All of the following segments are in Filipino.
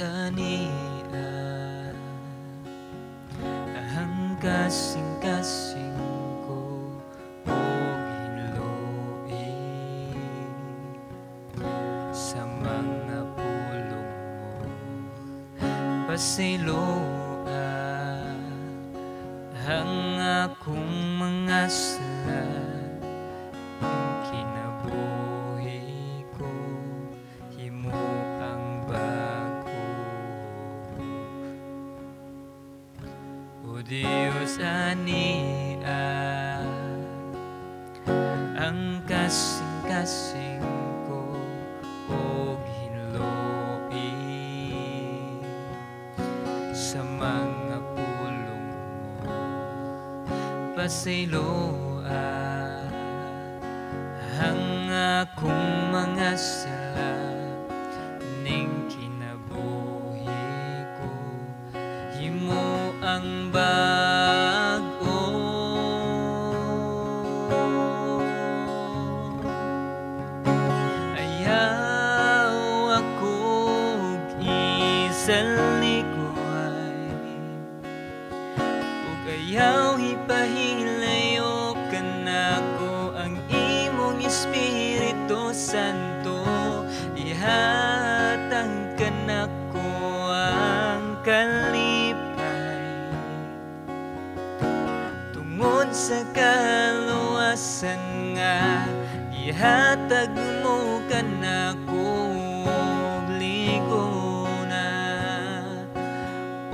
ania ang kasing-kasing ko o hinluin sa mga pulong mo pasiloa ang akong mga sala ang kinabuhi ko himo ang bago o Diyos ania ang kasing-kasing ko og hinluin sa mga pulong mo pasiloa ang akong mga sala ning kinabuhi ko himo ang bago ayaw akong isalikoy ug ayaw ipahilayo kanako ang imong Espiritu Santo ihatag kanako ang kalipay tungod sa kaluwasan nga ihatag mo kanako og ligona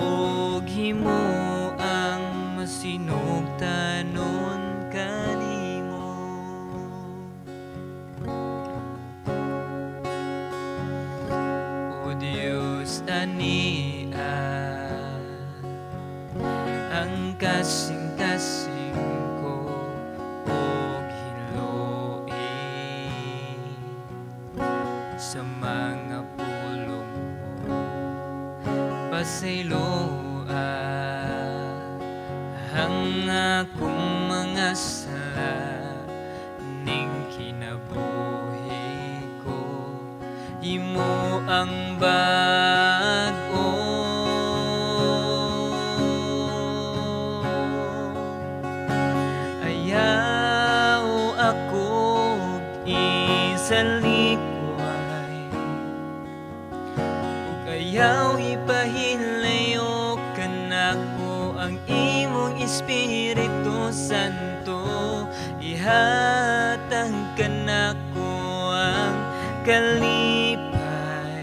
og himo ang masinugtanon kanimo o Diyos ania ang kasing-kasing ko og hinluin sa mga pulong mo pasiloa ang akong mga sala ning kinabuhi ko himo ang bago ayaw akong isalikoy ug ayaw ipahilayo kanako ang imong Espiritu Santo ihatag kanako ang kalipay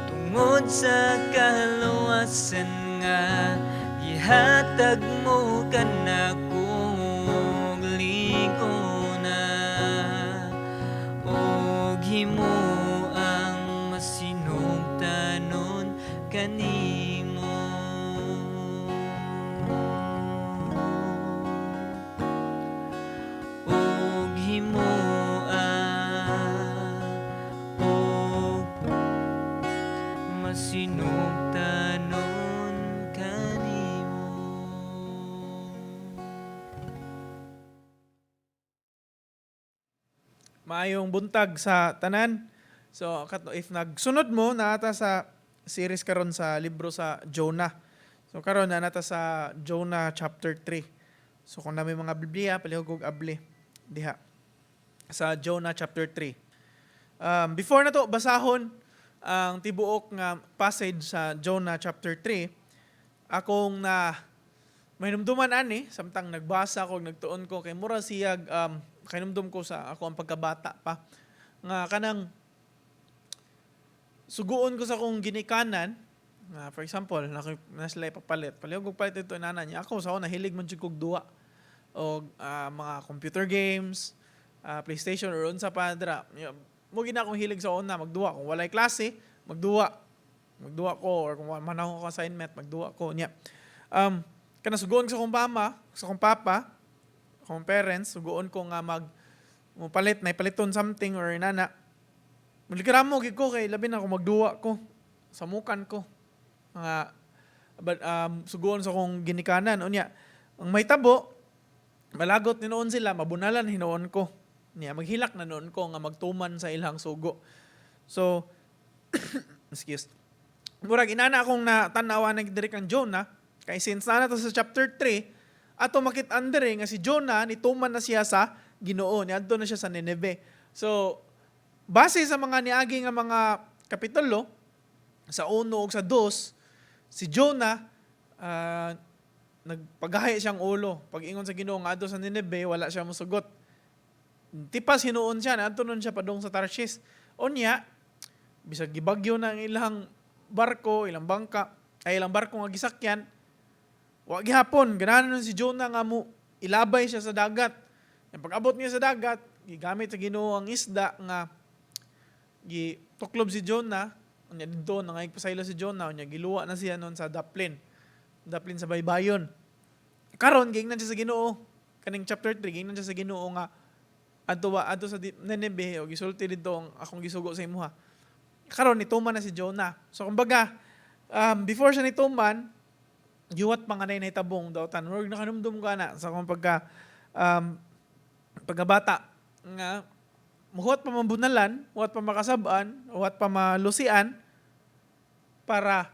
tungod sa kaluwasan nga ihatag mo kanako og ligona og himo ang masinugtanon kanimo og himo og masinugtanon kanimo. Maayong buntag sa tanan. So if nagsunod mo naata sa series karon sa libro sa Jonah. So karon na nata sa Jonah chapter 3. So kung na may mga Biblia, palihog og abli diha sa Jonah chapter 3. Before na to basahon ang tibuok nga passage sa Jonah chapter 3, akong na mahinumduman ani samtang nagbasa ko nagtuon ko kay mura siyag kahinumdum ko sa ako ang pagkabata pa nga kanang suguon ko sa akong ginikanan nga for example na sila ipapalit palihog og palit ito inana niya ako sa ako nahilig man jud kog duwa og mga computer games, PlayStation or unsa pa dra mo gina akong hilig sa una magduwa kung walay klase magduwa ko or kung manahon ko assignment magduwa ko niya kana suguon ko sa akong mama sa akong papa akong parents suguon ko nga palit na paliton something or inana muligramo gid ko kay labi na ako magduwa ko samukan ko mga suguon sa akong ginikanan unya ang may tabo malagot ni noon sila mabunalan hinoon ko niya maghilak na noon ko nga magtuman sa ilang sugo so Excuse. Murag inana akong natanawa na diri kang Jonah, kay since na to sa chapter 3, ato makit-an diri nga si Jonah nituman na siya sa Ginoo, niadto na siya sa Nineveh. So base sa mga niagi nga mga kapitulo sa 1 ug sa 2, si Jonah nagpagahay siyang ulo. Pag ingon sa Ginoo nga adto sa Nineveh, wala siya mosugot. Tipas hinuon siya, naadto nun siya padung sa Tarshish. Unya, bisag gibagyo na ang ilang barko, ilang bangka, ay ilang barko nga gisakyan, wa gihapon, ganahan nun si Jonah nga mo ilabay siya sa dagat. Yung pag-abot niya sa dagat, gigamit sa Ginoo ang isda nga gituklob si Jonah, unya dito nangayigpasaylo si Jonah, unya giluwa na siya nun sa daplin sa baybayon. Karon gingnan siya sa Ginoo, kaning chapter 3 gingnan siya sa Ginoo nga adto sa Nineveh o gisulti dito ang akong gisugo sa imuha. Karon nituman na si Jonah. So kumbaga, before siya nituman, giwat pa nga na nahitabong daw tan. Murag nakanumdum ka na sa kung pagkabata nga muhot pa mambunalan, muhot pa makasabaan, muhot pa malusian para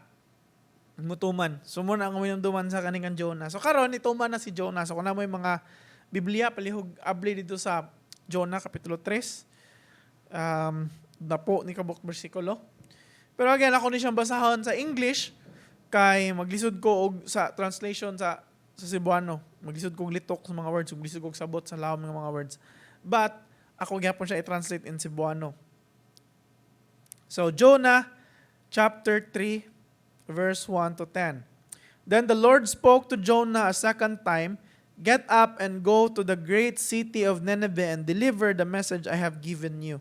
mutuman. So muna ang minumduman sa kaningan Jonah. So karon nituman na si Jonah. So kung na mo yung mga Biblia, palihog abli dito sa Jonah kapitulo 3. Dapo ni kabuk bersikulo. Pero again, ako ni siyang basahon sa English kay maglisod ko og sa translation sa Cebuano. Maglisod ko og litok sa mga words, maglisod ko og sabot sa lawom ng mga words. But ako gyapon siya i-translate in Cebuano. So Jonah chapter 3 verse 1 to 10. Then the Lord spoke to Jonah a second time, "Get up and go to the great city of Nineveh and deliver the message I have given you."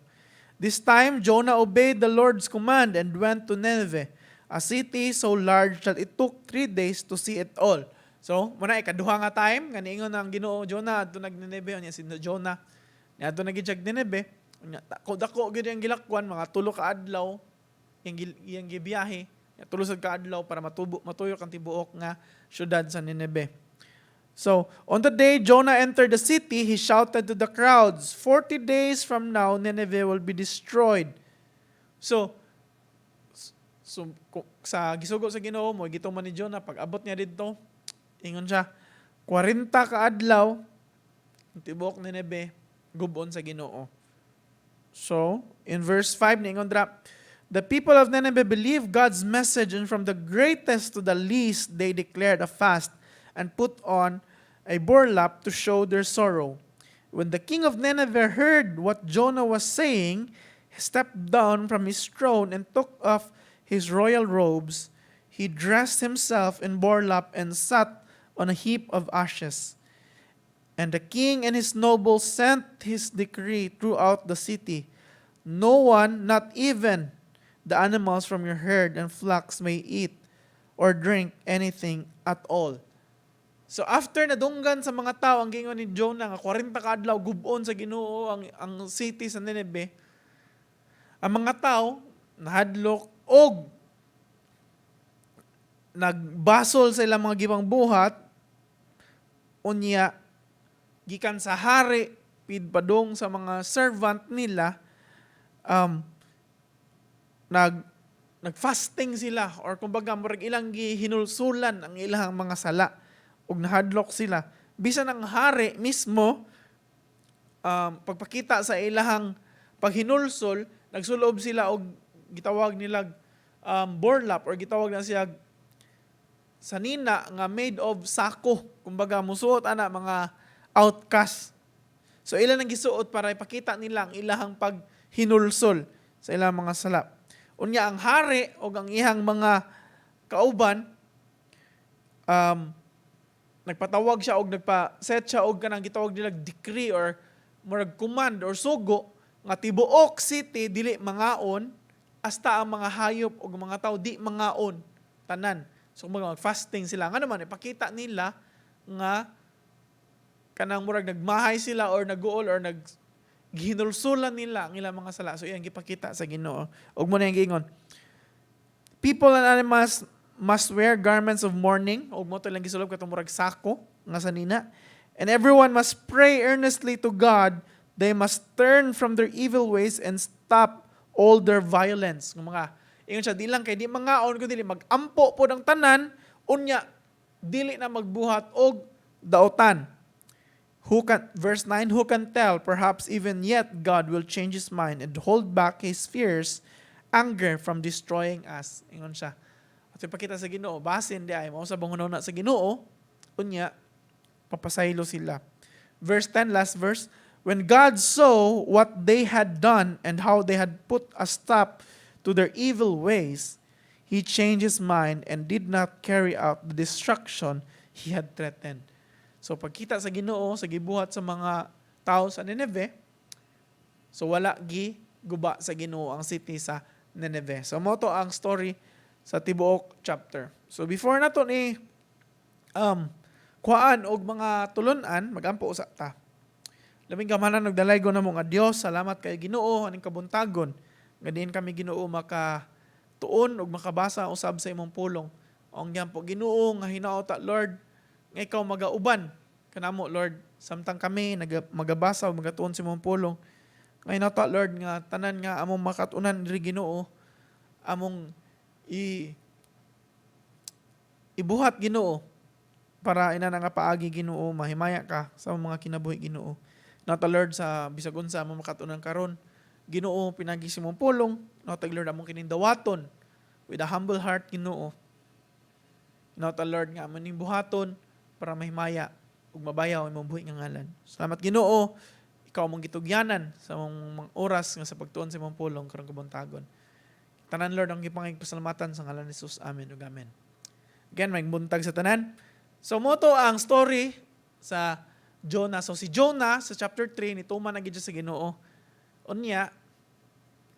This time, Jonah obeyed the Lord's command and went to Nineveh, a city so large that it took 3 days to see it all. So, muna ikaduha nga time, nga niingon ang Ginoo Jonah, adto nag-Nineveh, unya si Jonah, adto nagijag Nineveh, unya dako gyud ang gilakwan, mga 3 ka adlaw, iyang gibiyahe, 3 sad ka adlaw para matuyok ang tibuok nga syudad sa Nineveh. So, on the day Jonah entered the city, he shouted to the crowds, 40 days from now, Nineveh will be destroyed. So sa gisugo sa Ginoo mo, gituman ni Jonah, pag abot niya dito, ingon siya, 40 ka adlaw, tibok Nineveh, gubon sa Ginoo. So, in verse 5, ningon dra, the people of Nineveh believed God's message, and from the greatest to the least, they declared a fast and put on a burlap to show their sorrow. When the king of Nineveh heard what Jonah was saying, he stepped down from his throne and took off his royal robes. He dressed himself in burlap and sat on a heap of ashes. And the king and his nobles sent his decree throughout the city. No one, not even the animals from your herd and flocks, may eat or drink anything at all. So after nadunggan sa mga tao ang gingon ni Jonah nga 40 ka adlaw gubon sa Ginoo ang city sa Nineveh, ang mga tao nahadlok og nagbasol sa ilang mga gibang buhat, unya gikan sa hari pidpadong sa mga servant nila, nag-fasting sila, or kumbaga murag ilang gihinulsulan ang ilang mga sala ug nahadlok sila. Bisan ang hari mismo, pagpakita sa ilahang paghinulsol, nagsulob sila og gitawag nila burlap, or gitawag na siya sanina nga made of sako. Kumbaga musuot ana mga outcast. So ilan ang gisuot para ipakita nila ang ilahang paghinulsol sa ilang mga sala. Unya ang hari o ang ihang mga kauban, nagpatawag siya o nagpa-set siya o kanang gitawag nila decree or murag command or sugo nga tibuok city dili mangaon hasta ang mga hayop o mga tao di mangaon tanan. So mag-fasting sila. Nga naman, ipakita nila nga kanang murag nagmahay sila or nag-uol or ginulsulan nila ang ilang mga sala. So iyang gipakita sa Ginoo. Og mo na yung giingon, people and animals must wear garments of mourning. Og mo to lang gisulob katong murag sako nga sanina. And everyone must pray earnestly to God. They must turn from their evil ways and stop all their violence. Ng mga Ingon siya, di lang kay di mangaon ko dili magampo po ng tanan, unya dili na magbuhat og daotan. Verse 9, who can tell, perhaps even yet God will change His mind and hold back His fierce anger from destroying us. Ingon siya. At ipakita sa Ginoo, basin di ay, sa bangunaw na sa Ginoo, unya, papasaylo sila. Verse 10, last verse, when God saw what they had done and how they had put a stop to their evil ways, He changed His mind and did not carry out the destruction He had threatened. So pagkita sa Ginoo, sa gibuhat sa mga tao sa Nineveh, so wala guba sa Ginoo ang city sa Nineveh. So mo to ang story sa tibuok chapter. So before na to ni kuhaan og mga tulunan, magampo usa ta. Labing gamanan nagdalaygo na mo nga Dios, salamat kay Ginoo aning kabuntagon. Nga diin kami Ginoo makatuon ug makabasa usab sa imong pulong. Ang gyampo Ginoo nga hinaota Lord, nga ikaw magauban kanamo Lord, samtang kami magabasa o magatuon sa imong pulong. Nga hinaota Lord nga tanan nga among makatunan diri Ginoo, among ibuhat Ginoo para ina nga paagi Ginoo, mahimaya ka sa mga kinabuhi Ginoo. Nata Lord sa bisag unsa among makatunan karon, Ginoo pinagi si mong pulong, nata Lord among kinindawaton with a humble heart Ginoo. Nata Lord nga among buhaton para mahimaya ug mabayaw imong buhi nga ngalan. Salamat Ginoo, ikaw among gitugyanan sa mga oras nga sa pagtuon sa imong pulong karong kabuntagon. Tanan Lord ang gipangigpasalamatan sa ngalan ni Jesus. Amen ug amen. Again, may buntag sa tanan. So moto ang story sa Jonah. So si Jonah sa chapter 3 nituman na gid sa Ginoo. Unya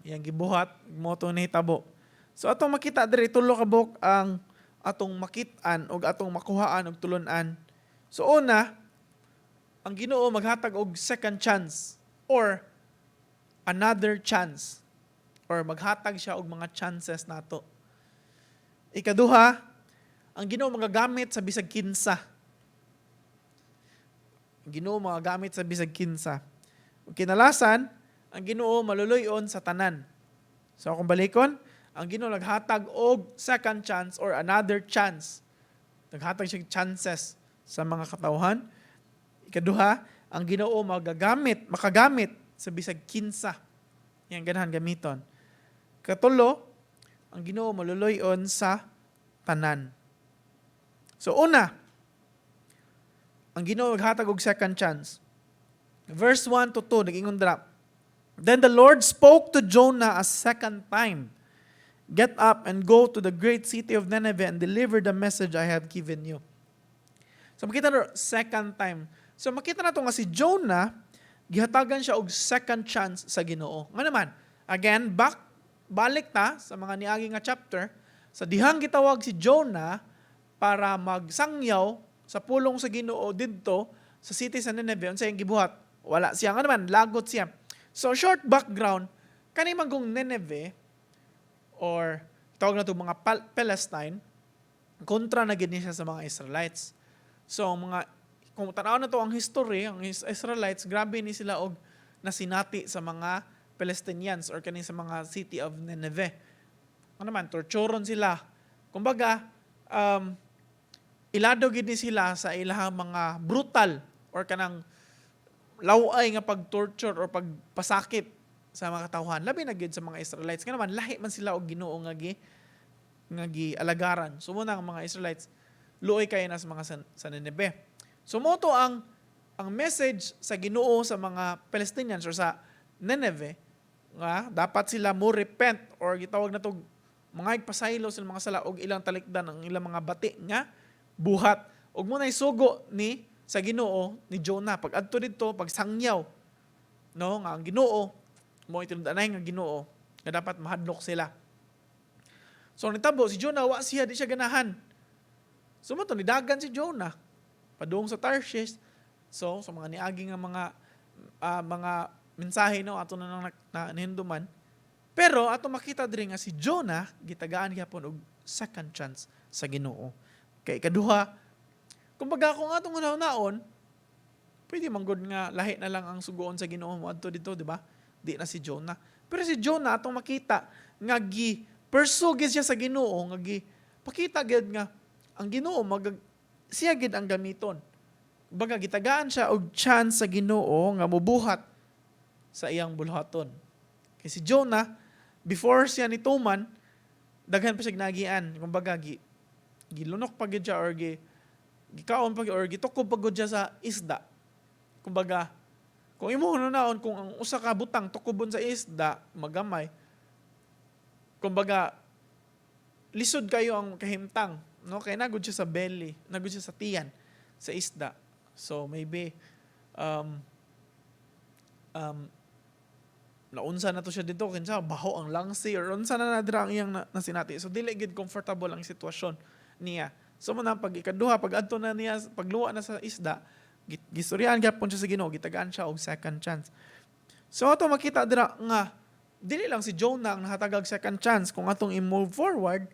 iyang gibuhat moto ni hitabo. So atong makita diri tulo ka buk ang atong makit-an og atong makuhaan og tulun-an. So una, ang Ginoo maghatag og second chance or another chance or maghatag siya og mga chances nato. Ikaduha, ang Ginoo magagamit sa bisag kinsa. Ang Ginoo magagamit sa bisag kinsa. Ug kinalasan, ang Ginoo maluluyon sa tanan. So kung balikon, ang Ginoo naghatag og second chance or another chance. Naghatag siya chances sa mga katawhan. Ikaduha, ang Ginoo makagamit sa bisag kinsa. Yang ganahan gamiton. Katulo, ang Ginoo maluluyon sa tanan. So una, ang Ginoo naghatag og second chance. Verse 1 to 2, nag-ingon dra. Then the Lord spoke to Jonah a second time. Get up and go to the great city of Nineveh and deliver the message I have given you. So makita na second time. So makita na to nga si Jonah, gihatagan siya og second chance sa Ginoo. Nga naman, again, balik ta sa mga niagi nga chapter, sa dihang gitawag si Jonah para magsangyaw sa pulong sa Ginoo didto sa city sa Nineveh, unsay ang gibuhat? Wala siya nga naman, lagot siya. So short background, kani manggong Nineveh or tawag na to mga Palestine, kontra na gid siya sa mga Israelites. So kung tanaw na to ang history, ang Israelites grabe ni sila og nasinati sa mga Palestinians or kani sa mga city of Nineveh. Ano naman, torturon sila. Kumbaga, ilado gid ni sila sa ilahang mga brutal or kanang laway nga pag-torture or pagpasakit sa mga katawhan. Labi na gid sa mga Israelites. Nga naman, lahi man sila og Ginoo nga alagaran. So muna ang mga Israelites, luoy kayo na sa mga sa Nineveh. So mo to ang message sa Ginoo sa mga Palestinians or sa Nineveh nga dapat sila mo repent or gitawag na to mga igpasaylo sa mga sala og ilang talikdan ang ilang mga bati nga buhat. Og mo na isugo ni sa Ginoo ni Jonah pag adto didto pag sangyaw no nga ang Ginoo mo itinud-anay nga Ginoo nga dapat mahadlok sila. So nitabo si Jonah wa siya di siya ganahan. So mo to nidagan si Jonah padung sa Tarshish. So sa mga niagi nga mga mensahe no ato na nahinduman. Pero ato makita diri nga si Jonah gitagaan gyapon og second chance sa Ginoo. Kay ikaduha, kumbaga kung atong naon, pwede manggod nga lahi na lang ang sugoon sa Ginoo mo adto dito, di ba? Di na si Jonah. Pero si Jonah atong makita nga pursue gid siya sa Ginoo nga pakita gid nga ang Ginoo siya gid ang gamiton. Baga gitagaan siya og chance sa Ginoo nga mobuhat sa iyang bulhaton. Kay si Jonah before siya nituman daghan pa siya nagian. Kumbaga gilunok pa gid siya or gikaon pa or gitukob pa gid siya sa isda. Kumbaga kung imo naon kung ang usa ka butang tukobon sa isda magamay. Kumbaga lisod kayo ang kahimtang, no? Kaya nagud siya sa belly, nagud siya sa tiyan sa isda. So maybe naunsa na to siya dito kinsa baho ang langsi or unsa na nadra ang iyang nasinati. So dili gid comfortable ang sitwasyon niya. So man pag ikaduha pag adto na niya pagluwa na sa isda, gistoryahan gyapon siya sa Ginoo, gitagaan siya og second chance. So ato makita dira nga dili lang si Jonah ang nahatag og second chance kung atong i-move forward,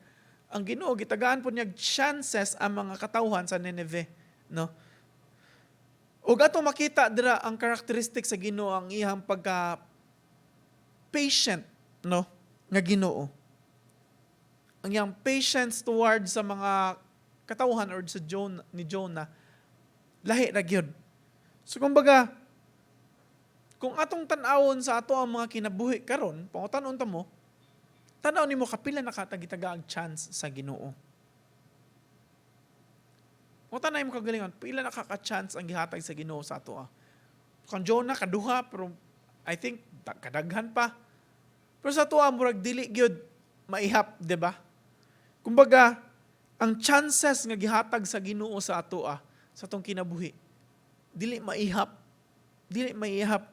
ang Ginoo gitagaan po niya chances ang mga katawhan sa Nineveh, no? Ug ato makita dira ang characteristic sa Ginoo ang iyang pagka patient, no, nga Ginoo. Ang iyang patience towards sa mga katawhan or sa ni Jonah lahi ra gyud. So kumbaga kung atong tan-awon sa ato ang mga kinabuhi karon, pangutan-on ta mo, tan-aw nimo kapila nakatagitaga ang chance sa Ginoo. Kung tanay mo kagalingan, pila nakaka-chance ang gihatag sa Ginoo sa ato. Kung Jonah kaduha pero I think kadaghan pa. Pero sa ato murag dili gyud maihap, di ba? Kumbaga, ang chances nga gihatag sa Ginoo sa ato sa atong kinabuhi, dili maihap. Dili maihap.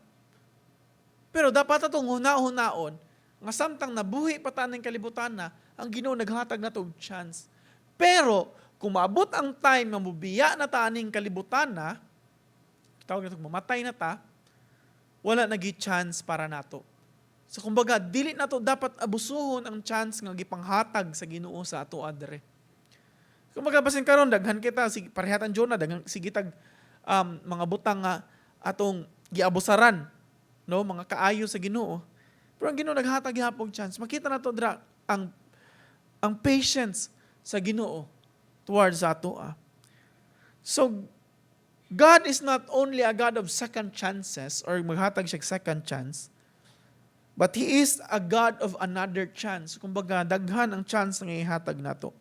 Pero dapat atong hunaon nga samtang nabuhi pa ta ning kalibutan na, ang Ginoo naghatag nato og chance. Pero kung maabot ang time na mubiya na ta ning kalibutan na, tawag nato mamatay na ta, wala nagi chance para nato. So kumbaga dili nato dapat abusuhon ang chance nga gipanghatag sa Ginoo sa ato adre. Kumbaga basin karon daghan kita parehatan Jonah daghan sigitag mga butang nga atong giabusaran, no, mga kaayo sa Ginoo. Pero ang Ginoo naghatag gyapon chance. Makita nato dra ang patience sa Ginoo towards ato. So God is not only a God of second chances or maghatag siya second chance, but He is a God of another chance. Kumbaga, daghan ang chance nga ihatag nato.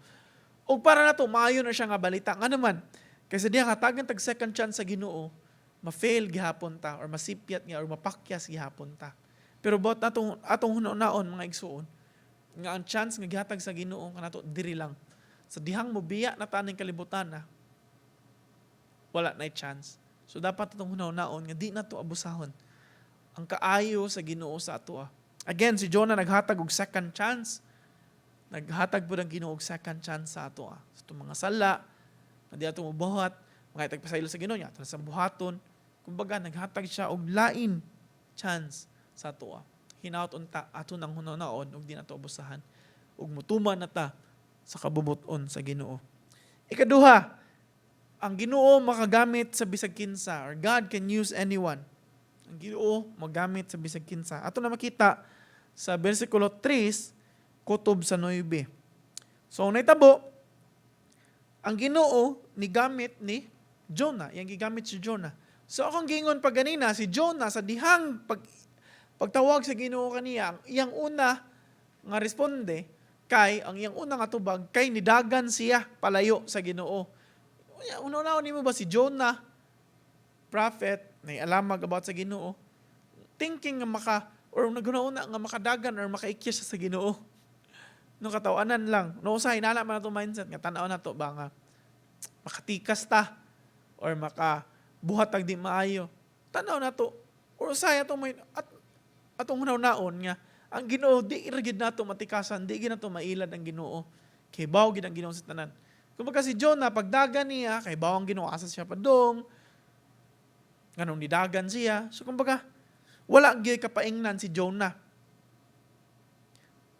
O para nato maayo na siya nga balita. Nga naman, kasi diya hatagan tag second chance sa Ginoo, ma-fail gihapon ta or masipyat nga or mapakyas gihapon ta. Pero bot atong hunaon mga igsuon, nga ang chance nga gihatag sa Ginoo kanato diri lang. Sa dihang mobiya na taning kalibutan na, wala na chance. So dapat itong hunaw-naon nga di na to abusahon ang kaayo sa Ginoo sa ato. Again, si Jonah naghatag og second chance. Naghatag po ng Ginoo og second chance sa ato. Sa itong mga sala, na di ato mubuhat, mga itagpasaylo sa Ginoo niya, sa buhaton. Kumbaga, naghatag siya og lain chance sa ato. Hinaut unta ato nang hunaw-naon og di na to abusahan. Og mutuman na ta sa kabubuton sa Ginoo. Ikaduha, ang Ginoo makagamit sa bisag kinsa or God can use anyone. Ang Ginoo magamit sa bisag kinsa. Ato na makita sa versikulo 3, kutob sa 9. So naitabo, ang Ginoo ni gamit ni Jonah, yang gigamit si Jonah. So akong gingon pa ganina si Jonah sa dihang pagtawag sa Ginoo kaniya, iyang una nga responde kay ang iyang una nga tubag kay nidagan siya palayo sa Ginoo. Una-una nimo ba si Jonah, prophet, may alamag about sa Ginoo, thinking nga naguna-una nga makadagan or makaikyas siya sa Ginoo. No katawanan lang. No usahay nala man ato mindset nga tan-aw na to ba nga makatikas ta or makabuhat tag di maayo. Tan-aw na to. Or usahay ato may atong hunaw-naon nga ang Ginoo di iragid nato matikasan, di gid nato mailad ang Ginoo. Kay bawo gid ang Ginoo sa tanan. Kumbaga si Jonah, pagdagan niya, kay bawang Ginoo asa siya padong, ganun nidagan siya. So kumbaga, wala gyud kapaingnan si Jonah.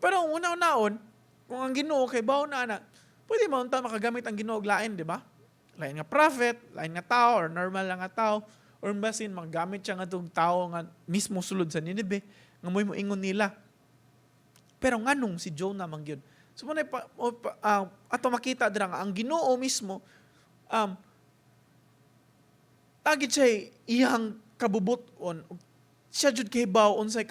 Pero una-unaon, kung ang Ginoo kay bawo na anak, pwede mo unta makagamit ang Ginoo og lain, di ba? Lain nga prophet, lain nga tao, or normal lang nga tao, or basin magamit siya nga tong tao nga mismo sulod sa Nineveh, nga mo ingon nila. Pero nganong si Jonah man gyud. So mo ato makita dira nga ang Ginoo mismo tagid siya iyang kabubuton, siya jud kahibaw unsay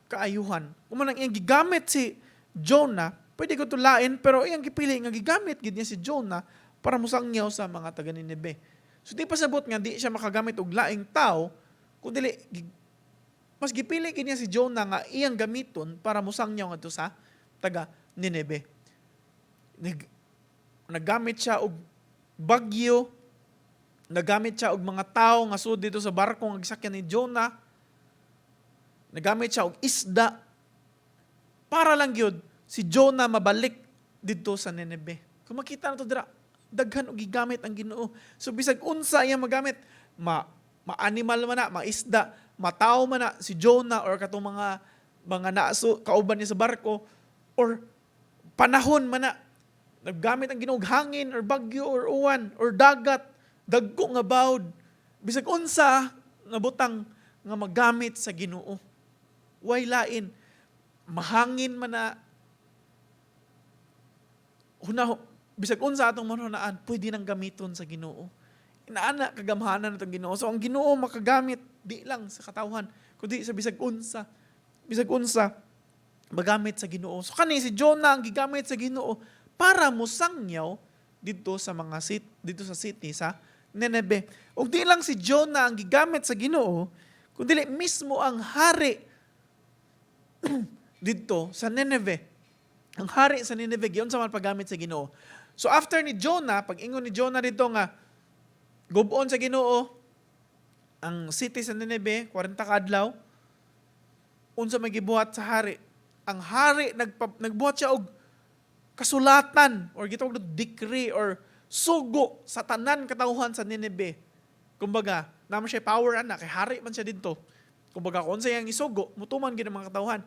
kaayuhan. Kung man ang iyang gigamit si Jonah, pwede ko tulain, pero iyang gipili nga gigamit gid niya si Jonah para musangyaw sa mga taga Nineve. So di pasabot nga di siya makagamit og laing tao, kundi mas gipili gid niya si Jonah nga iyang gamiton para musangyaw ngadto sa taga Nineve. Naggamit siya og bagyo, nagamit siya og mga tao nga sud dito sa barko nga gisakyan ni Jonah. Nagamit siya og isda para lang gyud si Jonah mabalik dito sa Nineve. Kung makita na to dira, daghan og gigamit ang Ginoo. So bisag unsa iya magamit, ma-animal man na, ma-isda, matao man na si Jonah or katong mga naaso kauban niya sa barko or panahon man na, naggamit ang Ginoo og hangin or bagyo or uwan or dagat, dagko nga bawd, bisag unsa nga butang nga magamit sa Ginoo. Way lain, mahangin man na, bisag unsa atong manunaan, pwede nang gamiton sa Ginoo. Inaana kagamhanan natong Ginoo. So ang Ginoo makagamit di lang sa katawhan, kundi sa bisag unsa magamit sa Ginoo. So kani si Jonah ang gigamit sa Ginoo para musangyaw dito sa dito sa city sa Nineve. Ug di lang si Jonah ang gigamit sa Ginoo, kundi mismo ang hari dito sa Nineve. Ang hari sa Nineve giyon sa man paggamit sa Ginoo. So after ni Jonah, pag-ingon ni Jonah dito nga gubon sa Ginoo ang city sa Nineve 40 ka adlaw, unsa may gibuhat sa hari? Ang hari nagbuhat siya og kasulatan or gitawag na decree or sugo sa tanan katawhan sa Nineve. Kumbaga, naman siya power ana kay hari man siya didto. Kumbaga kung sa iyang isugo, mutuman gid ang mga katawhan.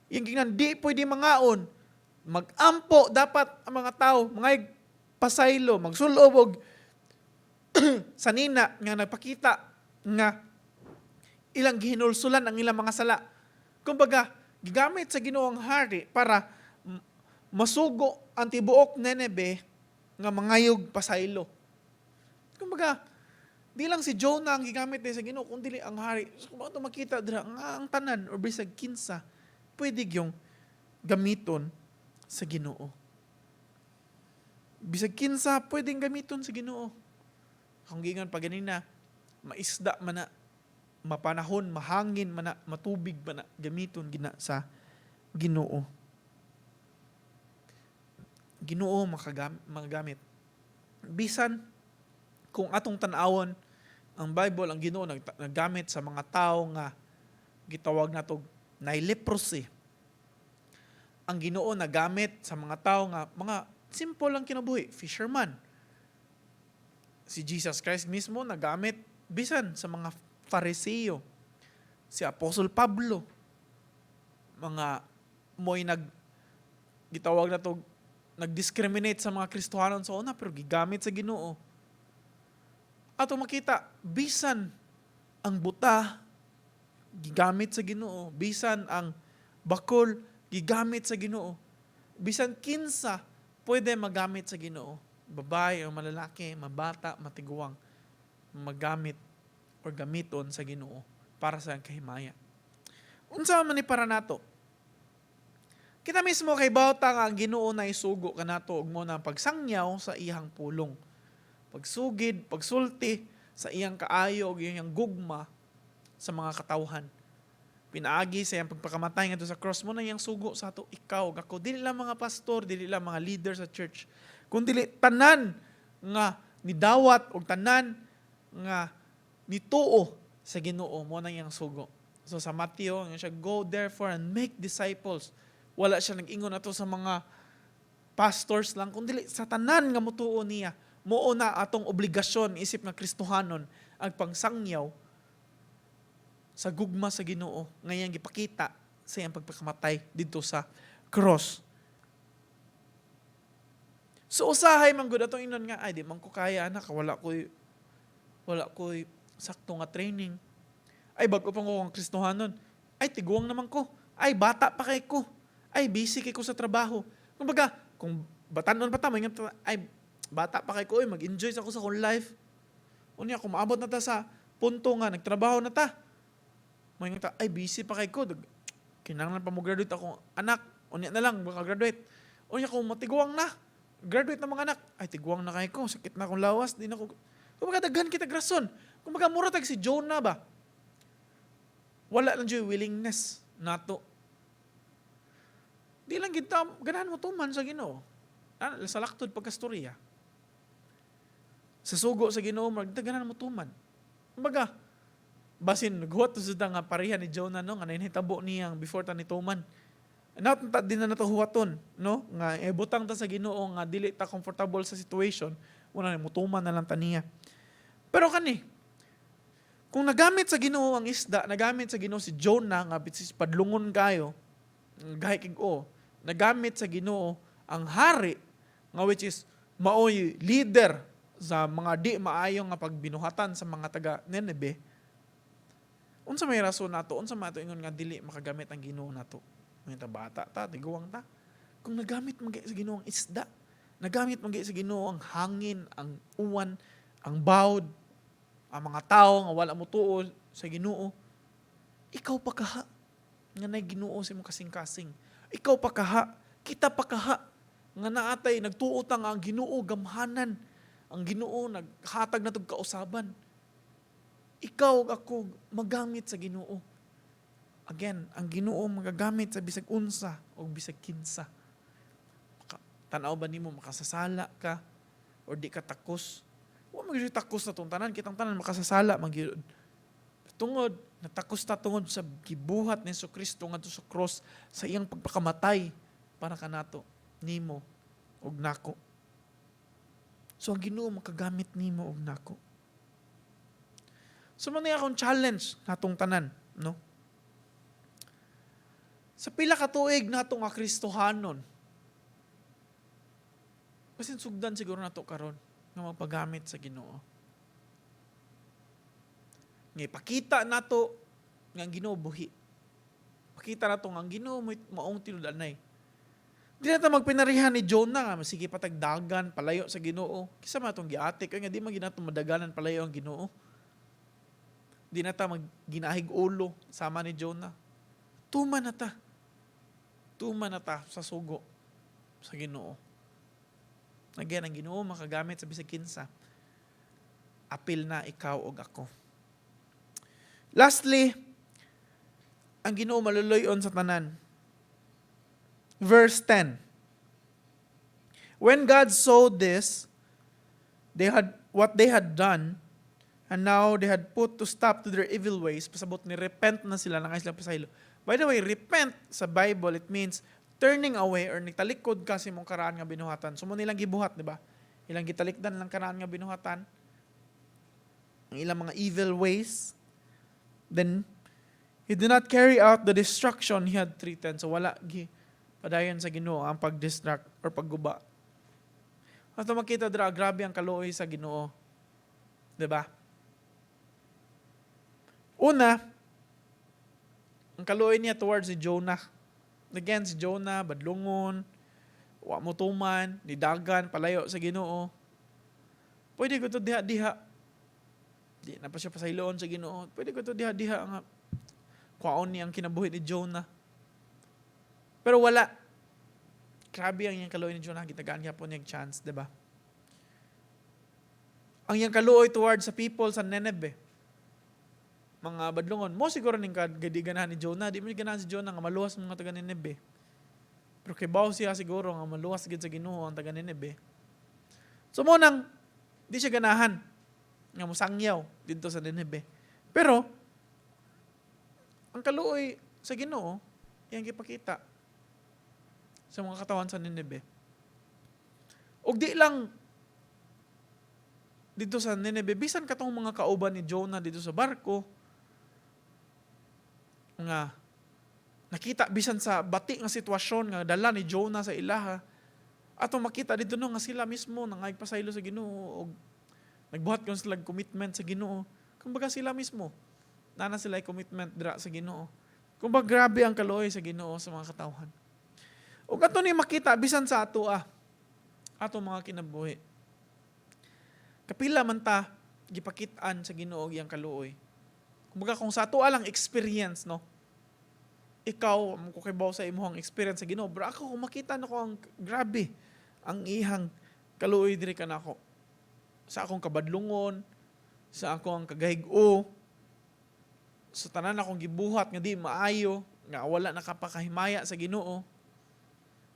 Yung gingnan di pwede mangaon. Magampo dapat ang mga tao, mga pasaylo, magsulob og sanina nga nagpakita nga ilang gihinulsulan ang ilang mga sala. Kumbaga, gigamit sa Ginoo ang hari para masugo ang tibuok Nineve nga mangayog pasaylo. Kumbaga, di lang si Jonah ang gigamit sa Ginoo, kundi ang hari. So, kung ito makita dira nga ang tanan or bisag kinsa, pwede yung gamiton sa Ginoo. Bisag kinsa pwedeng gamiton sa Ginoo. Kung gingan pa ganina, maisda man na, mapanahon, mahangin man na, matubig man na, gamiton gina sa Ginoo. Ginoo magagamit. Bisan kung atong tan-awon ang Bible, ang Ginoo naggamit sa mga tao nga gitawag natog na leprosy. Ang Ginoo nagamit sa mga tao nga mga simple lang kinabuhi, fisherman. Si Jesus Christ mismo nagamit bisan sa mga Fariseo. Si Apostol Pablo, mga gitawag na to, nag-discriminate sa mga Kristohanon sa una, pero gigamit sa Ginoo. Ato makita, bisan ang buta, gigamit sa Ginoo. Bisan ang bakol, gigamit sa Ginoo. Bisan kinsa, pwede magamit sa Ginoo. Babae o malalaki, mabata, matiguang, magamit or gamiton sa Ginoo para sa kahimaya. Unsa man ni para nato? Kita mismo kay bawta nga ang Ginoo na isugo kanato og mo na pagsangyaw sa iyang pulong. Pagsugid, pagsulti sa iyang kaayo og iyang gugma sa mga katawhan. Pinaagi sa iyang pagpakamatay ngadto sa cross mo na iyang sugo sa ato ikaw ug ako, dili lang mga pastor, dili lang mga leader sa church, kundi tanan nga nidawat og tanan nga nituo sa Ginoo mo na iyang sugo. So sa Matthew, nga siya, go therefore and make disciples. Wala siya nag-ingon ato sa mga pastors lang, kundi sa tanan nga mutuo niya. Mao na atong obligasyon isip nga Kristohanon ang pangsangyaw sa gugma sa Ginoo ngayang gipakita sa iyang pagpakamatay dito sa cross. So usahay man gud atong inon nga ay di man ko kaya anak, wala ko'y sakto nga training. Ay bago pa ko ang Kristohanon. Ay tiguang naman ko. Ay bata pa kay ko. Ay, busy kay ko sa trabaho. Kumbaga, kung batanon pa ta, may nga, ay, bata pa kay ko, mag-enjoy sa ko sa akong life. Unya, kung maabot na ta sa punto nga, nagtrabaho na ta. May nga ta, ay, busy pa kay ko. Kinanglan pa mo graduate akong anak. Unya na lang, baka graduate. Unya, kung matiguang na, graduate na mga anak, ay, tiguang na kay ko, sakit na akong lawas, di na ko. Kumbaga, daghan kita grason. Kumbaga, mura tag si Jonah ba? Wala lang yung willingness nato. Di lang kita, ganahan mo tuman sa Ginoo. Sa laktod pagkastorya. Sa sugo sa Ginoo, ganahan mo tuman. Kumbaga, basin, naghuwat to sa nga pareha ni Jonah, no? Nga nainhitabo niyang before ta ni tuman. Natunta din na natuhuwaton, no? Nga butang ta sa Ginoo, nga dili ta comfortable sa situation, una ni mutuman na lang taniya. Pero kani, kung nagamit sa Ginoo ang isda, nagamit sa Ginoo si Jonah, nga bitsis padlungon kayo, gahi kig-o, nagamit sa Ginoo ang hari, nga which is maoy leader sa mga di maayong nga pagbinuhatan sa mga taga Nineveh. Unsa may rason nato? Unsa mato ingon nga dili makagamit ang Ginoo nato? Mga bata ta, tiguwang ta. Kung nagamit man sa Ginoo ang isda, nagamit man sa Ginoo ang hangin, ang uwan, ang bawd, ang mga tao nga wala mo tuo sa Ginoo, ikaw pa kaha nga nay Ginoo sa imong kasing-kasing. Ikaw pa kaha, kita pa kaha nga naatay nagtuotang ang Ginoo gamhanan. Ang Ginoo naghatag na tog kausaban. Ikaw ako magamit sa Ginoo. Again, ang Ginoo magagamit sa bisag unsa o bisag kinsa. Tanaw ba nimo makasasala ka or di ka takos? Wa magyo takos na tong tanan, kitang tanan makasasala magyud. Tungod natakos ta tungod sa gibuhat ni Jesucristo ngadto sa cross sa iyang pagpakamatay para kanato nimo ug nako. So ang Ginoo makagamit nimo ug nako. So man akong challenge natong tanan, no? Sa pila ka tuig natong nga Kristohanon, basin sugdan siguro nato karon nga magpagamit sa Ginoo. Nga ipakita nato nga ang Ginoo buhi. Pakita nato nga ang Ginoo maong tinud-anay. Di na ta magpinarihan ni Jonah nga sige patagdagan palayo sa Ginoo. Kisa man atong giatik nga di man ginato madaganan palayo ang Ginoo. Di na ta ginahig ulo sama ni Jonah. Tuman na ta. Tuman na ta sa sugo sa Ginoo. Again, ang Ginoo makagamit sa bisag kinsa. Apil na ikaw o ako. Lastly, ang Ginoo maluluyon sa tanan. Verse 10. When God saw this, what they had done, and now they had put to stop to their evil ways, pasabot ni repent na sila, nangay sila pasaylo. By the way, repent sa Bible, it means turning away or nitalikod kasi mong karaan nga binuhatan. So mo nilang gibuhat, di ba? Ilang gitalikdan lang karaan nga binuhatan. Ang ilang mga evil ways. Then, he did not carry out the destruction he had threatened. So wala padayon sa Ginoo ang pag-distract or pagguba. At makita dira, grabe ang kaluoy sa Ginoo. Di ba? Una, ang kaluoy niya towards si Jonah. Again, si Jonah, badlungon, wa mo tuman, nidagan, palayo sa Ginoo. Pwede ko to diha-diha. Di na pa siya pasayloon sa Ginoo. Pwede ko to diha-diha nga kwaon niya ang kinabuhi ni Jonah. Pero wala. Grabe ang iyang kaluoy ni Jonah. Gitagaan niya po niyang chance, di ba? Ang iyang kaluoy towards sa people sa Nineveh. Mga badlungon. Mo siguro ning ganahan ni Jonah. Di mo ganahan si Jonah nga maluwas mga taga Nineveh. Pero kay bawo siya siguro nga maluwas gid sa Ginoo ang taga Nineveh. So mo nang di siya ganahan nga musangyaw dito sa Nineveh. Pero ang kaluoy sa Ginoo iyang gipakita sa mga katawan sa Nineveh. Og di lang dito sa Nineveh, bisan katong mga kauban ni Jonah dito sa barko, nga nakita bisan sa bati nga sitwasyon nga dala ni Jonah sa ilaha, atong makita dito no nga sila mismo nangagpasaylo sa Ginoo og nagbuhat kon sila commitment sa Ginoo. Kumbaga sila mismo nana sila commitment dira sa Ginoo. Kumbaga grabe ang kaluoy sa Ginoo sa mga katawhan. Ug ato ni makita bisan sa ato mga kinabuhi. Kapila man ta gipakit-an sa Ginoo iyang kaluoy. Kumbaga kung sa ato lang experience, no. Ikaw mo ko kibaw sa imong experience sa Ginoo, bro, ako kung makita nako ang grabe ang ihang kaluoy diri kanako. Sa akong kabadlungon, sa akong kagahig-o, sa tanan akong gibuhat nga di maayo, nga wala nakapakahimaya sa Ginoo.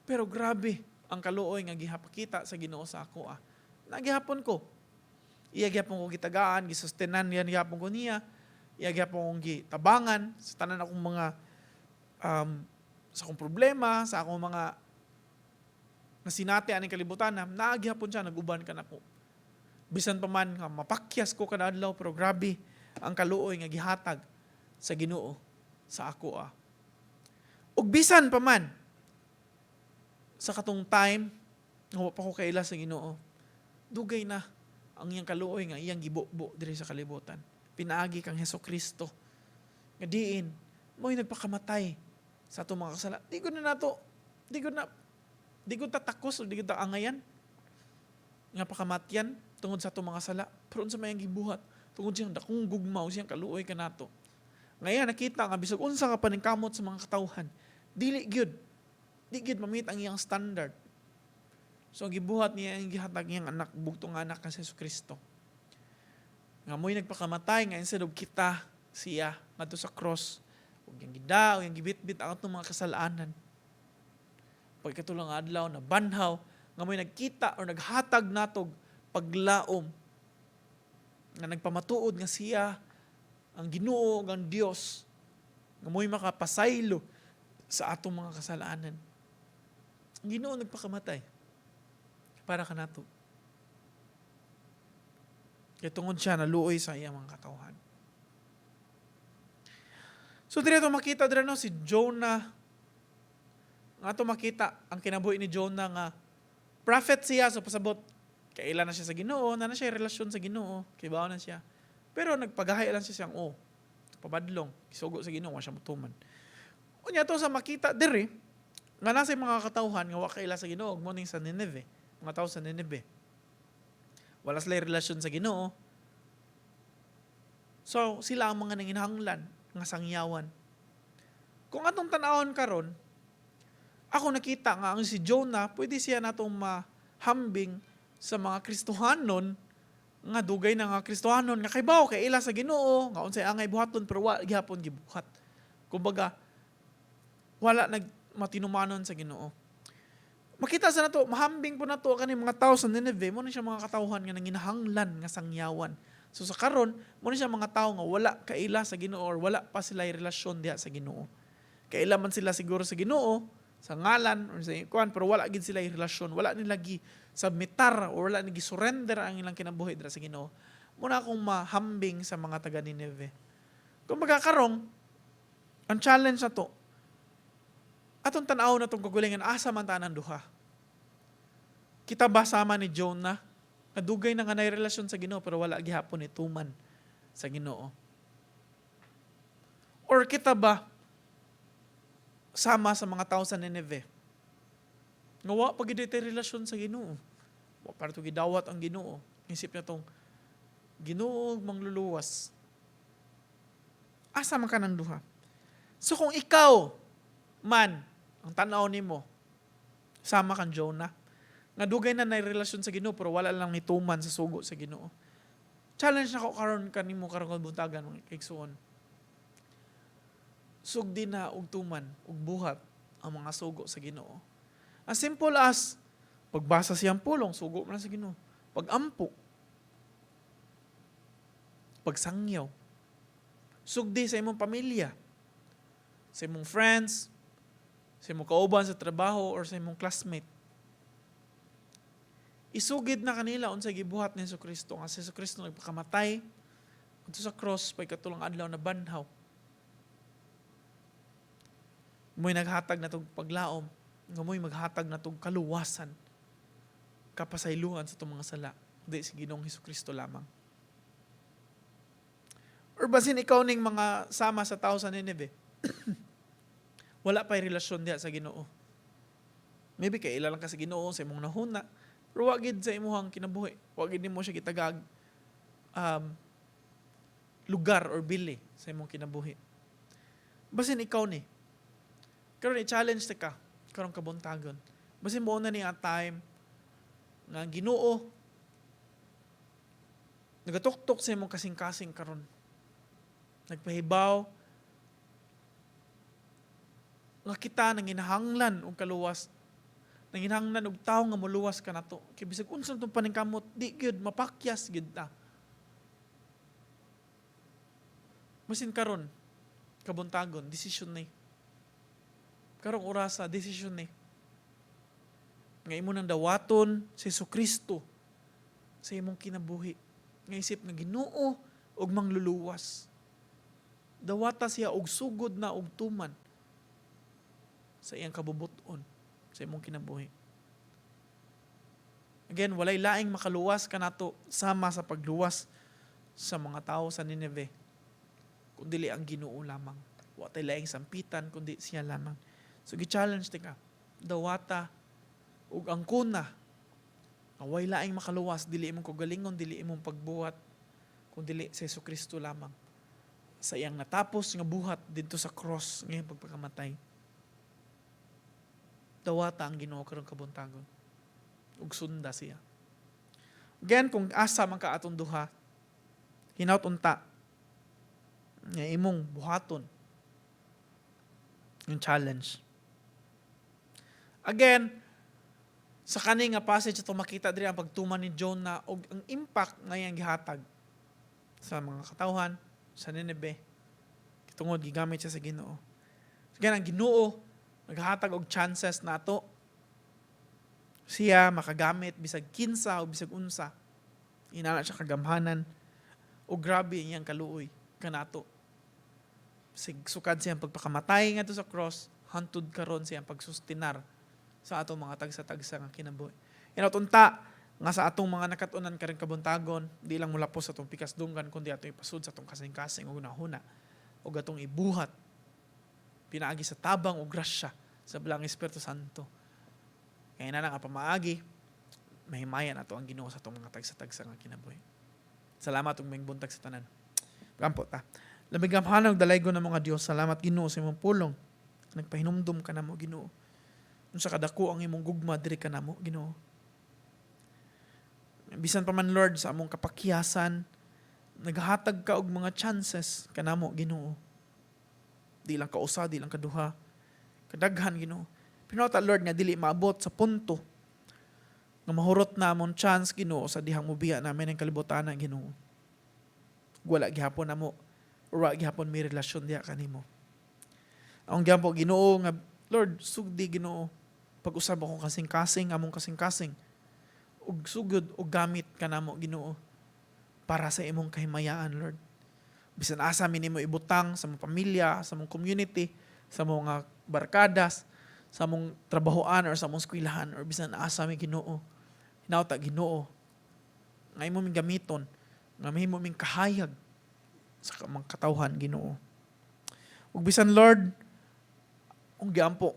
Pero grabe ang kaluoy nga gihapakita sa Ginoo sa ako. Nagihapon ko. Iya gihapon ko gitagaan, gisustenan yan gihapon ko niya. Iya gihapon kong gitabangan sa tanan akong mga sa akong problema, sa akong mga nasinati aning kalibutan, naagihapon siya, naguban ka na ko. Bisan pa man nga mapakyas ko kada adlaw, pero grabe ang kaluoy nga gihatag sa Ginoo sa ako. Ug bisan pa man sa katong time nga wa pa ko kaila sa Ginoo, dugay na ang iyang kaluoy nga iyang gibubo diri sa kalibutan. Pinaagi kang Hesukristo nga diin mo'y nagpakamatay sa atong mga kasala. Di ko tatakos o di ko taangayan nga pakamatyan tungod sa atong mga sala. Pero unsa may ang gibuhat tungod siyang dakong gugmaw siyang kaluoy kanato. Ngayon nakita nga bisag unsa ka paningkamot sa mga katawhan, dili gyud mamit ang iyang standard. So gibuhat niya ang gihatag niyang anak, bugtong anak nga si Jesucristo. Nga mo'y nagpakamatay nga instead of kita siya ngadto sa cross, ug yang gida, ug yang gibitbit ang atong mga kasalanan. Pagkatulang adlaw na banhaw nga mo'y nagkita o naghatag natog paglaom nga nagpamatuod nga siya ang Ginoo ug ang Dios nga mo'y makapasaylo sa atong mga kasalanan. Ang Ginoo nagpakamatay para kanato. Kaya tungod siya naluoy sa iyang mga katawhan. So dito makita no si Jonah. Nga to makita ang kinabuhi ni Jonah nga prophet siya so pasabot kailan na siya sa Ginoo, na siya relasyon sa Ginoo, kibaw na siya. Pero nagpagahay lang siya siyang pabadlong, isugo sa Ginoo, wa siya mutuman. Unya to sa makita diri nga nasa mga katawhan nga wa kaila sa Ginoo, mo ning sa Nineveh, mga tao sa Nineveh. Wala sila relasyon sa Ginoo. So sila ang mga nanginhanglan nga sangyawan. Kung atong tan-awon karon, ako nakita nga ang si Jonah, pwede siya natong mahambing sa mga Kristohanon nga dugay na nga Kristohanon nga kaybaw kay ila sa Ginoo, nga unsay angay buhaton pero wa gihapon gibuhat. Kumbaga wala matinumanon sa Ginoo. Makita sa nato, mahambing po nato kani mga tao sa Nineveh, mo na siya mga katawhan nga nanginahanglan nga sangyawan. So sa karon, mo na siya mga tao nga wala kaila sa Ginoo or wala pa sila relasyon diha sa Ginoo. Kaila man sila siguro sa Ginoo, sa ngalan or sa kuan, pero wala gid sila relasyon, wala nila gi submitar or wala nila surrender ang ilang kinabuhi dira sa Ginoo. Muna akong mahambing sa mga taga Nineveh. Kung magkakarong, ang challenge na to, atong tanaw na itong kagulingan, asa man tanan duha. Kita ba sama ni Jonah, nadugay na nga na relasyon sa Ginoo, pero wala gihapon ituman sa Ginoo? Or kita ba sama sa mga tao sa Nineveh? Nga wa pag relasyon sa Ginoo. Wa para to gidawat ang Ginoo. Isip na tong Ginoo mangluluwas. Asa man ka ng duha? So kung ikaw man ang tanaw nimo sama kang Jonah, nga dugay na relasyon sa Ginoo pero wala lang nituman sa sugo sa Ginoo. Challenge nako karon kanimo karon buntagan mga kaigsuon. Sugdi na og tuman og buhat ang mga sugo sa Ginoo. As simple as pagbasa siyang pulong, sugo man sa Ginoo. Pagampo, pagsangyaw, sugdi sa imong pamilya, sa imong friends, sa imong kauban sa trabaho or sa imong classmate. Isugid na kanila unsay gibuhat ni Jesucristo, nga si Jesucristo nagpakamatay adto sa cross pagkatulang adlaw na banhaw. Mo'y naghatag na tong paglaom, nga mo'y maghatag na tong kaluwasan, kapasaylohan sa itong mga sala, di si Ginoong Jesucristo lamang. Or basin ikaw ning mga sama sa tao sa Nineveh, wala pa'y relasyon diya sa Ginoo. Maybe kay ila lang ka sa Ginoo sa imong nahuna, pero wa gid sa imong kinabuhi. Wa gid nimo siya gitagag um, lugar or bili sa imong kinabuhi. Basin ikaw ni, karon i-challenge ta ka karong kabuntagon. Basin mo na ni nga time nga Ginoo nagatuktok sa imong kasing-kasing karon. Nagpahibaw nga kita nanginahanglan og kaluwas, nanginahanglan og tawo nga moluwas kanato. Kay bisag unsa tong paningkamot, di gyud mapakyas gyud ta. Masin karon kabuntagon, desisyon ni. Karong orasa, desisyon ni. Nga imo nang dawaton si Jesucristo sa imong kinabuhi. Nga isip nga Ginoo og mangluluwas. Dawata siya og sugod na og tuman sa iyang kabubuton sa imong kinabuhi. Again, walay laing makaluwas kanato sama sa pagluwas sa mga tao sa Nineveh, kundi ang Ginoo lamang. Wa tay laing sampitan kundi siya lamang. So gi-challenge ti ka, dawata ug ang kuna nga way laing makaluwas, dili imong kagalingon, dili imong pagbuhat, kundi sa Jesucristo lamang. Sa iyang natapos nga buhat didto sa cross nga pagpakamatay. Dawata ang Ginoo karong kabuntagon. Ug sunda siya. Again, kung asa man ka atong duha, hinaut unta nga imong buhaton yung challenge. Again, sa kani nga passage ito makita diri ang pagtuman ni Jonah og ang impact nga iyang gihatag sa mga katawhan sa Nineveh. Tungod gigamit siya sa Ginoo. Again, ang Ginoo naghatag og chances nato siya makagamit bisag kinsa o bisag unsa. Inana siya kagamhanan o grabe iyang kaluoy kanato. Sukad siyang pagpakamatay nga to sa cross, hantud karon siyang pagsustinar sa atong mga tagsa-tagsa nga kinabuhi. Inatunta nga sa atong mga nakatunan karing kabuntagon, di lang mula po sa atong pikasdunggan, kundi atong ipasud sa atong kasing-kasing o gunahuna o atong ibuhat pinaagi sa tabang o grasya sa Belang Espiritu Santo. Kaya na nga pamaagi, mahimayan ato ang Ginoo sa atong mga tagsa-tagsa nga kinabuhi. Salamat ug maayong buntag sa tanan. Kampo ta. Lamig-amhanan og dalaygon ng mga Dios. Salamat Ginoo sa imong pulong. Nagpahinumdum ka namo Ginoo. Unsa kadako ang imong gugma diri ka namo Ginoo. Bisan pa man Lord sa among kapakyasan, naghatag ka og mga chances kanamo Ginoo. Di lang kausa, di lang kaduha. Kadaghan Ginoo. Pinota Lord nga dili maabot sa punto nga mahurot na among chance Ginoo sa dihang mubiya namin ang kalibutan na Ginoo. Wala gihapon namo or wala gihapon may relasyon diha kanimo. Ang gyampo Ginoo nga Lord sugdi Ginoo pag-usab ako kasing-kasing among kasing-kasing ug sugod ug gamit kanamo Ginoo para sa imong kahimayaan Lord. Bisan asa mi nimo ibutang sa mong pamilya, sa mong community, sa mga barkadas, sa mong trabahoan or sa mong eskwelahan or bisan asa mi Ginoo. Hinawta Ginoo nga imo ming gamiton, nga mahimo ming kahayag sa mga katawhan Ginoo. Ug bisan Lord, ang giampo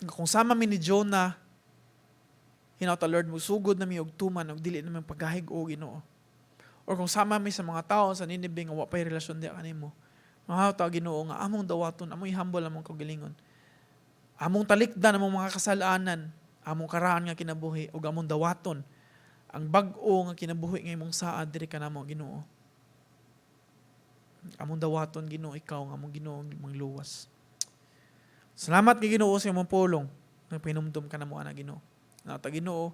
kung sama mi ni Jonah, hinawta Lord, musugod na mi og tuman og dili na mi paghahig o Ginoo. Or kung sama mi sa mga tao sa Nineveh nga wa pay relasyon diha kanimo, mahawta Ginoo nga among dawaton, among ihambol among kaugalingon. Among talikdan among mga kasalanan, among karahan nga kinabuhi ug among dawaton ang bag-o nga kinabuhi nga imong saad diri kanamo Ginoo. Among dawaton Ginoo ikaw nga among Ginoo imong luwas. Salamat kay Ginoo sa imong pulong. Nagpahinumdum ka namo ana Ginoo. Nata Ginoo,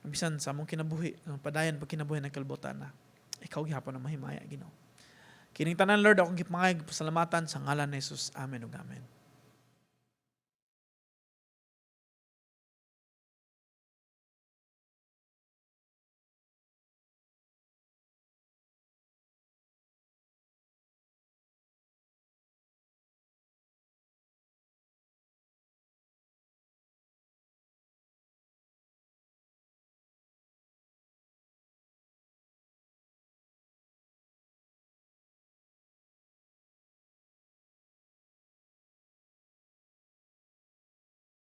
bisan sa among kinabuhi, padayon pag kinabuhi ng kalibutan na. Ikaw gihapon ang mahimaya Ginoo. Kining tanan Lord akong gipangayag pasalamatan sa ngalan ni Jesus. Amen ug amen.